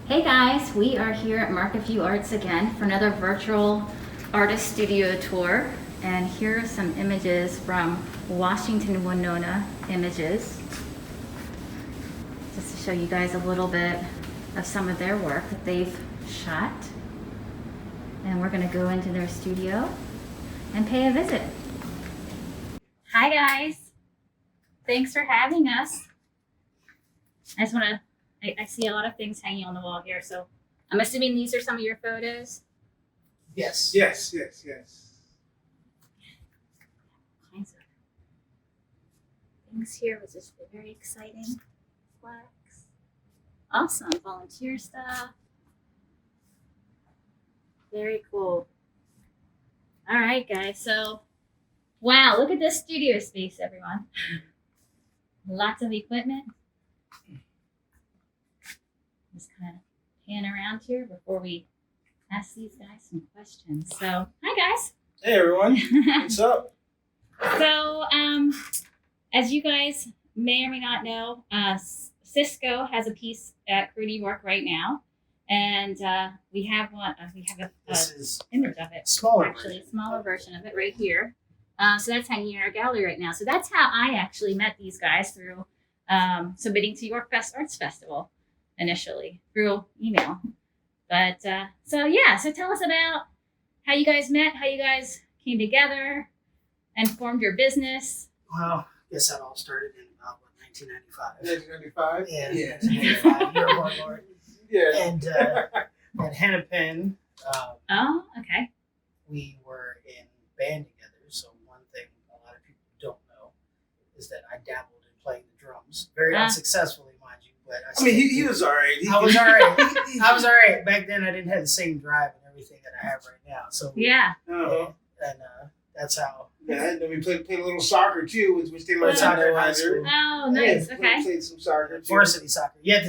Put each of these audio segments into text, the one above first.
Hey guys, we are here at Market View Arts again for another virtual artist studio tour. And here are some images from Washington Winona Images. Just to show you guys a little bit of some of their work that they've shot. And we're gonna go into their studio and pay a visit. Hi guys, thanks for having us. I see a lot of things hanging on the wall here, so I'm assuming these are some of your photos. Yes. Kinds of things here, which is very exciting. Flags. Awesome. Volunteer stuff. Very cool. All right, guys. So, wow, look at this studio space, everyone. Lots of equipment. Just kind of pan around here before we ask these guys some questions. So, hi guys. Hey everyone, what's up? So, as you guys may or may not know, Cisco has a piece at Crew New York right now, and we have one. We have This is image of it, smaller actually, version. a smaller version of it right here. So that's hanging in our gallery right now. So that's how I actually met these guys, through submitting to York Fest Arts Festival initially through email. But so tell us about how you guys met, how you guys came together and formed your business. Well, I guess that all started in about 1995. 1995? Yeah, 1995. You're a warlord. Yeah. And Hennepin, Oh, okay. we were in band together. So one thing a lot of people don't know is that I dabbled in playing the drums, very unsuccessfully, mind you. But I mean, he was all right. I was all right. I was all right. Back then, I didn't have the same drive and everything that I have right now. So Yeah. Uh-huh. and that's how. Yeah, and then we played a little soccer too, which they learned That's how how to they high school. Oh, nice. Yeah, Okay. Played some soccer too. Varsity soccer. Yeah,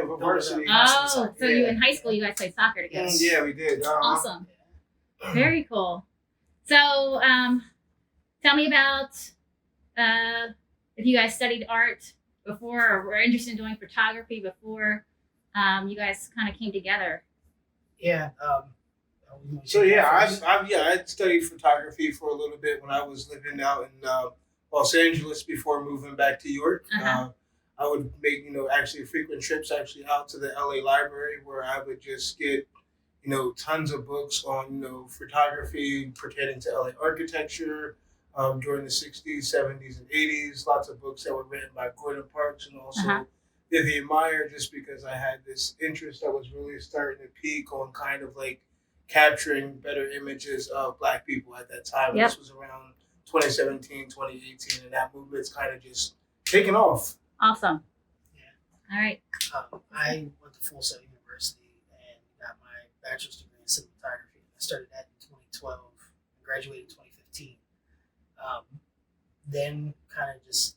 varsity. Oh, so you Yeah. in high school you guys played soccer together. Yeah, we did. Awesome. Very cool. So, tell me about if you guys studied art before or were interested in doing photography before you guys kind of came together. Yeah. So yeah, I studied photography for a little bit when I was living out in Los Angeles before moving back to York. Uh-huh. I would make actually frequent trips out to the LA library where I would just get tons of books on photography pertaining to LA architecture during the 60s, 70s, and 80s. Lots of books that were written by Gordon Parks and also Uh-huh. Vivian Meyer, just because I had this interest that was really starting to peak on kind of like capturing better images of Black people at that time. Yep. This was around 2017, 2018, and that movement's kind of just taken off. Awesome. Yeah. All right. I went to Full Sail University and got my bachelor's degree in cinematography. I started that in 2012 and graduated in 2015. Then kind of just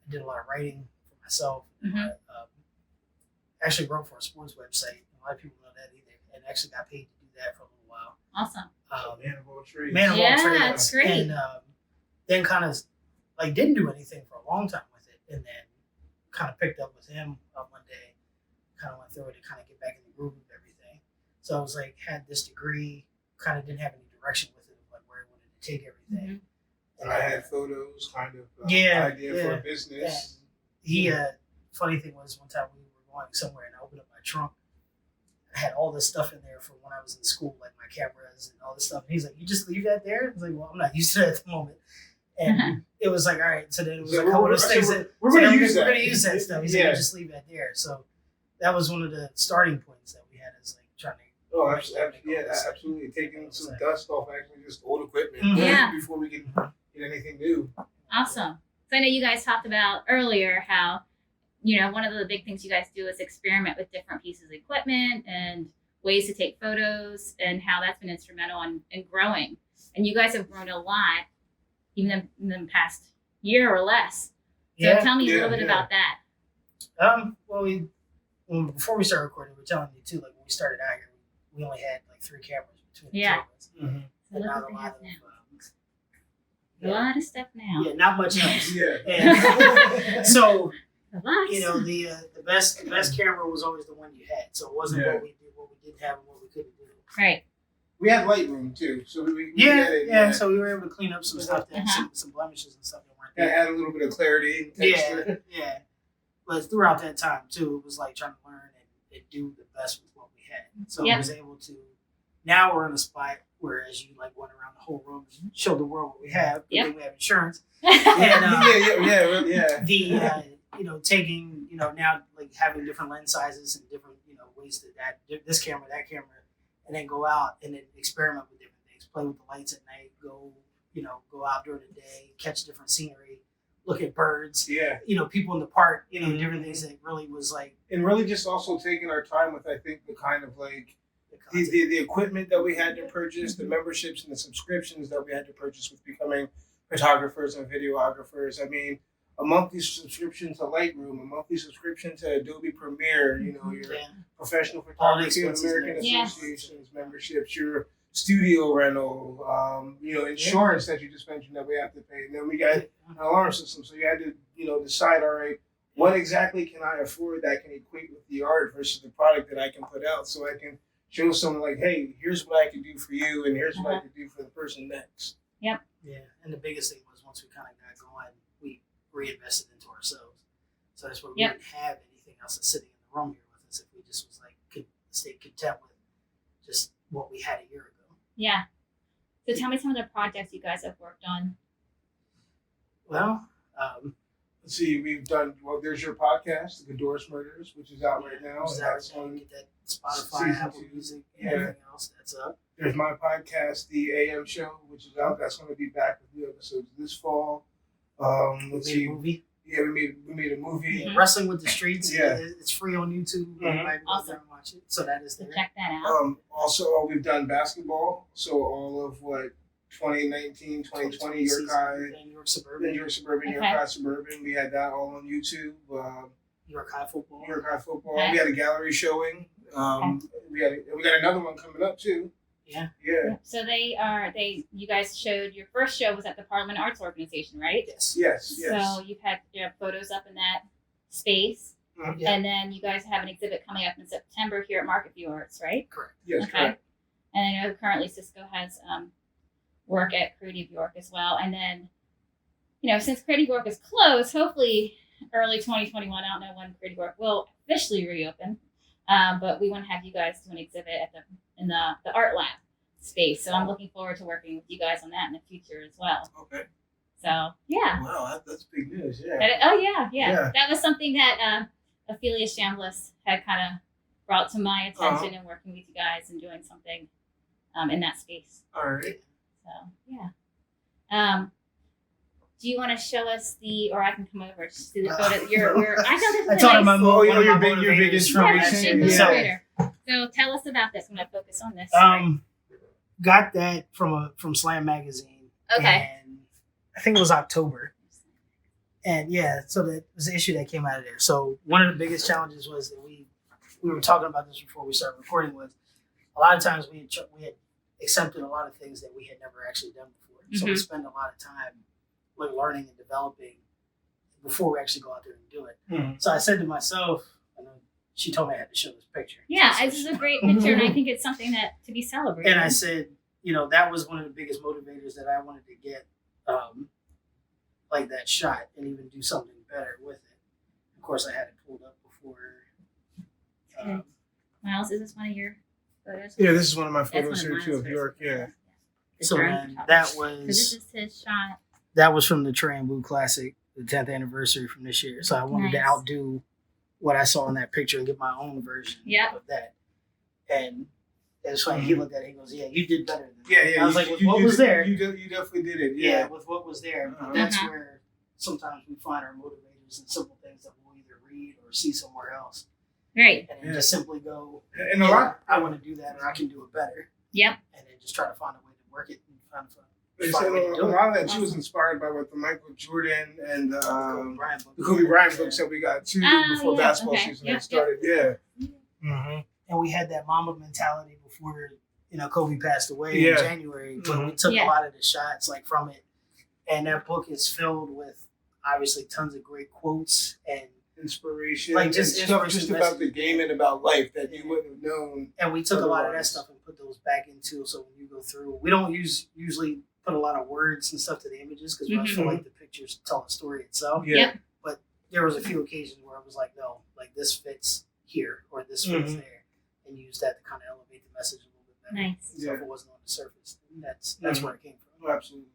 did a lot of writing for myself. Mhm. Actually wrote for a sports website. A lot of people know that either, and actually got paid to do that for a little while. Awesome. Man of all trades. Man of all Yeah, trades. that's great. And then kind of didn't do anything for a long time with it, and then kind of picked up with him one day. Kind of went through it to kind of get back in the groove of everything. So I was had this degree, kind of didn't have any direction with it, where I wanted to take everything. And I had photos, kind of idea for yeah. a business. He funny thing was one time we were going somewhere and I opened up my trunk. I had all this stuff in there from when I was in school, like my cameras and all this stuff. And he's like, "You just leave that there?" I was like, "Well, I'm not used to it at the moment." And it was all right. So then it was So a couple of those things we're going to use that. We're going to use that stuff. He's like, "Just leave that there." So that was one of the starting points that we had, is trying to. Oh, absolutely. Taking some dust off actually just old equipment Yeah. before we can get anything new. Awesome. So I know you guys talked about earlier how, one of the big things you guys do is experiment with different pieces of equipment and ways to take photos, and how that's been instrumental in growing. And you guys have grown a lot, even in the past year or less. So tell me a little bit about that. Well, before we started recording, we were telling you too, when we started out here, we only had 3 cameras between the two of us. Mm-hmm. So look Not what a they lot have of now. A lot of stuff now. yeah, not much else. Yeah. And so Relax. you know, the best camera was always the one you had. So it wasn't what we didn't have and what we couldn't do. Right. We had Lightroom too, so we Yeah, did it, yeah. So we were able to clean up some stuff, that, Uh-huh. some blemishes and stuff that weren't That there. add a little bit of clarity. Yeah, Extra. yeah. But throughout that time too, it was like trying to learn and do the best with what we had. So I Yep. was able to. Now we're in a spot where, as you like went around the whole room and showed the world what we have. Yep. Then we have insurance. Yeah. And the you know, taking, you know, now like having different lens sizes and different, you know, ways to that this camera, that camera, and then go out and then experiment with different things, play with the lights at night, go out during the day, catch different scenery, look at birds, Yeah. you know, people in the park, you know, Mhm. different things that really was like And really just also taking our time with, I think, the kind of like the content. the equipment that we had to purchase, the memberships and the subscriptions that we had to purchase with becoming photographers and videographers. I mean, a monthly subscription to Lightroom, a monthly subscription to Adobe Premiere, you know, your Yeah. professional All the photography and expenses American there. Associations memberships, your studio rental, you know, insurance that you just mentioned that we have to pay. And then we got an alarm system. So you had to, you know, decide, all right, what exactly can I afford that can equate with the art versus the product that I can put out, so I can show someone like, hey, here's what I can do for you, and here's what I can do for the person next. Yeah. And the biggest thing was once we kind of got going, we reinvested into ourselves. So that's why we Yep. didn't have anything else that's sitting in the room here with us if we just was like could stay content with just what we had a year ago. Yeah. So tell me some of the projects you guys have worked on. Well, Let's see, we've done, well, there's your podcast, The Doris Murders, which is out right now. just And that's out there, on, get that Spotify, season Apple 2. Music, Yeah. and everything else that's up. there's my podcast, The AM Show, which is out. That's going to be back with new episodes this fall. We Let's made see. a movie. Yeah, we made a movie. Mhm. Wrestling with the Streets. Yeah. It's free on YouTube. Mhm. Everybody go Awesome. there and watch it. So that is So there. check that out. Also, we've done basketball. So all of what 2019, 2020, York High, and York Suburban, York Suburban, York Okay. High Suburban. We had that all on YouTube. York High football. York High football. Okay. We had a gallery showing. We got another one coming up too. Yeah. Yeah. So you guys showed your first show was at the Parliament Arts Organization, right? Yes. Yes. So you've had photos up in that space. Yeah. And then you guys have an exhibit coming up in September here at Market View Arts, right? Correct. Yes. Okay. Correct. And I know currently Cisco has work at Creative York as well. And then, since Creative York is closed, hopefully early 2021, I don't know when Creative York will officially reopen, but we want to have you guys do an exhibit in the art lab space. So I'm looking forward to working with you guys on that in the future as well. Okay. So yeah. Wow, that's big news. Yeah. Yeah. That was something that Ophelia Chambliss had kind of brought to my attention in working with you guys and doing something in that space. All right. So yeah. Do you want to show us or I can come over to see the photo? I know this is I told him I'm Oh, one you're of my big- you're big motivators in from yeah, Recent, big Action. yeah. motivator. So tell us about this. I'm going to focus on this. Got that from Slam Magazine. Okay. And I think it was October. And yeah, so that was the issue that came out of there. So one of the biggest challenges was that we were talking about this before we started recording, was a lot of times we had accepted a lot of things that we had never actually done before. So we Mhm. spend a lot of time like learning and developing before we actually go out there and do it. Mhm. So I said to myself, and then she told me I had to show this picture. Yeah, So this is a great picture, and I think it's something that to be celebrated. and I said, that was one of the biggest motivators that I wanted to get, like that shot and even do something better with it. Of course, I had it pulled up before. Miles, is this one of your photos? Yeah, this is one of my That's photos one here too of Miles' York. photos. Yeah. The So drone then photography. that So this was is his shot. from the Trambu Classic, the 10th anniversary from this year. So I wanted to Nice. outdo what I saw in that picture and get my own version Yep. of that. And it's funny. He looked at it. He goes, "Yeah, you did better than that." Yeah. I was like, "With what was there?" You definitely did it. Yeah, Yeah. with what was there. But Uh-huh. that's Uh-huh. where sometimes we find our motivators in simple things that we'll either read or see somewhere else, Right. and then Yeah. just simply go, And a lot. I want to do that, or I can do it better, Yep. and then just try to find a way to work it and find They find said a way to a do it. lot of that too was inspired by what the Michael Jordan and Kobe Bryant book. the Kobe Bryant books that we got too before yeah, basketball okay. season Yep, had started. Yeah. Mm-hmm. And we had that Mamba mentality before Kobe passed away Yeah. in January. But we Mhm. took Yeah. a lot of the shots like from it, and that book is filled with obviously tons of great quotes and inspiration, Like, just and stuff inspiration just about the messages. game and about life that you wouldn't have known. And we took a lot of that Otherwise. stuff and put those back into. So when you go through, we don't usually put a lot of words and stuff to the images because I feel like the pictures tell the story itself. Yeah. Yep. But there was a few occasions where I was like, no, like this fits here or this fits there, and use that to kind of elevate the message a little bit better. Nice. So if it wasn't on the surface, and that's where it came from. Oh, absolutely.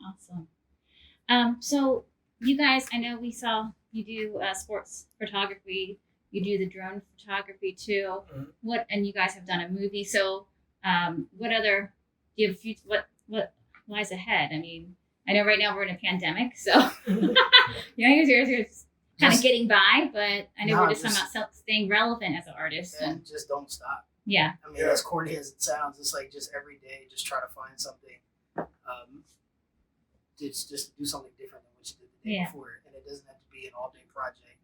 Awesome. So you guys, I know we saw you do sports photography. You do the drone photography too. Mhm. And you guys have done a movie. So, what other do you have? What lies ahead? I mean, I know right now we're in a pandemic, so you're kind of Just- getting by. But I know No, we're just talking about staying relevant as an artist. And just don't stop. Yeah. I mean, as corny as it sounds, it's like just every day, just try to find something. Just to do something different than what you did the day before, and it doesn't have to be an all-day project.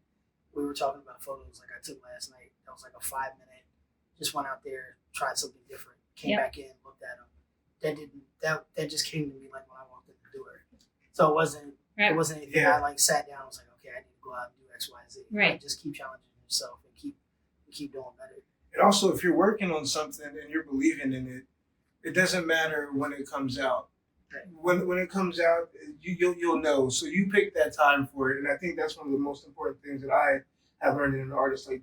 We were talking about photos like I took last night. That was like a 5-minute. Just went out there, tried something different, came back in, looked at them. That just came to me like when I walked in the door. So it wasn't anything. I like sat down. I was like, okay, I need to go out and do X, Y, Z. Right. Like, just keep challenging yourself and keep doing better. And also, if you're working on something and you're believing in it, it doesn't matter when it comes out. When it comes out, you'll know. So you pick that time for it, and I think that's one of the most important things that I have learned in an artist, like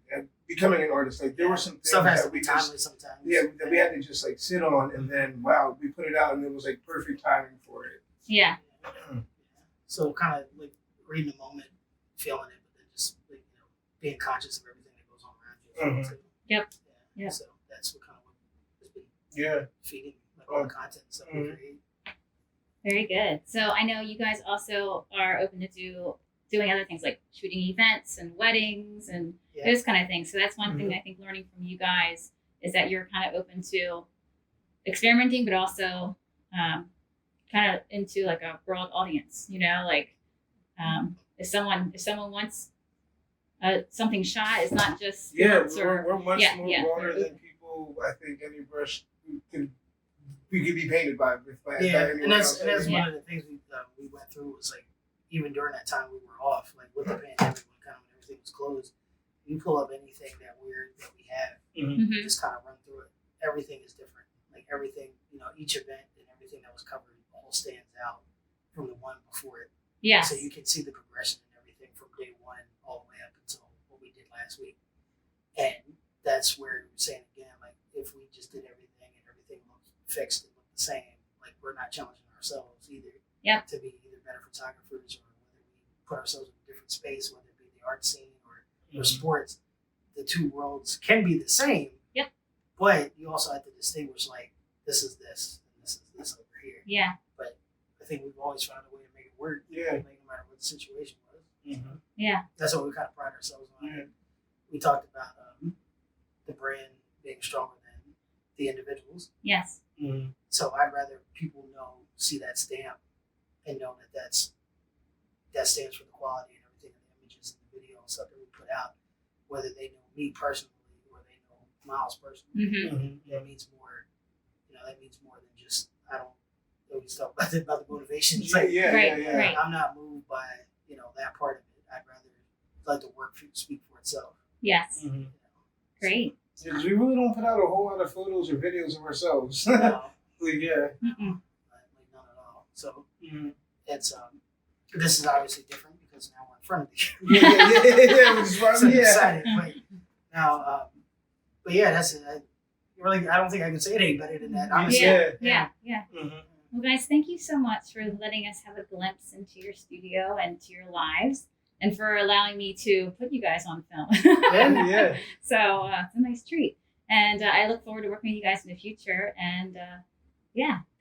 becoming an artist. Like there were some things Stuff has to that be we timely just sometimes. that we had to just like sit on, and then wow, we put it out, and it was like perfect timing for it. Yeah. So kind of like reading the moment, feeling it, but then just like, being conscious of everything that goes on around you. Mhm. Too. Yep. Yeah. Yep. So that's what kind of has been Yeah. feeding like all the content stuff we create. Very good. So I know you guys also are open to doing other things like shooting events and weddings and those kind of things. So that's one thing I think learning from you guys is that you're kind of open to experimenting, but also kind of into like a broad audience. Like if someone wants something shot, it's not just sports we're much more yeah. broader than people. I think any brush we could be painted by. By And anyone that's else. one of the things we went through was like even during that time we were off, like with the pandemic when everything was closed. You pull up anything that we have, Mhm. just kind of run through it. Everything is different. Like everything, each event and everything that was covered all stands out from the one before it. Yes. So you can see the progression and everything from day one all the way up until what we did last week. And that's where we're saying again, like if we just did everything and everything looked fixed and looked the same, like we're not challenging ourselves either to be either better photographers or whether we put ourselves in a different space, whether it be the art scene or sports. The two worlds can be the same. Yep. But you also have to distinguish like this is this and this is this over here. Yeah. But I think we've always found a way to make it work. Yeah. Like, no matter what the situation was. Yeah. That's what we kind of pride ourselves on. Yeah. We talked about the brand being stronger than the individuals. Yes. So I'd rather people see that stamp and know that stands for the quality and everything in the images and the video and stuff that we put out. Whether they know me personally or they know Miles personally, Mm-hmm. that means more. That means more than just I don't always talk about the motivation. It's like, Right. I'm not moved by that part of it. I'd rather let the work speak for itself. Yes. Great. Yeah, 'cause we really don't put out a whole lot of photos or videos of ourselves. No, Yeah. Mm-mm. like none at all. So it's this is obviously different because now we're in front of the camera. Yeah. Which is why So I'm excited. But now, but yeah, that's it. I don't think I can say it any better than that. Honestly. Yeah. Mhm. Well, guys, thank you so much for letting us have a glimpse into your studio and to your lives, and for allowing me to put you guys on film. Yeah. So it's a nice treat, and I look forward to working with you guys in the future. And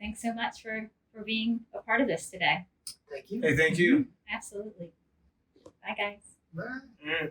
thanks so much for being a part of this today. Thank you. Hey, thank you. Absolutely. Bye, guys. Bye. Mm.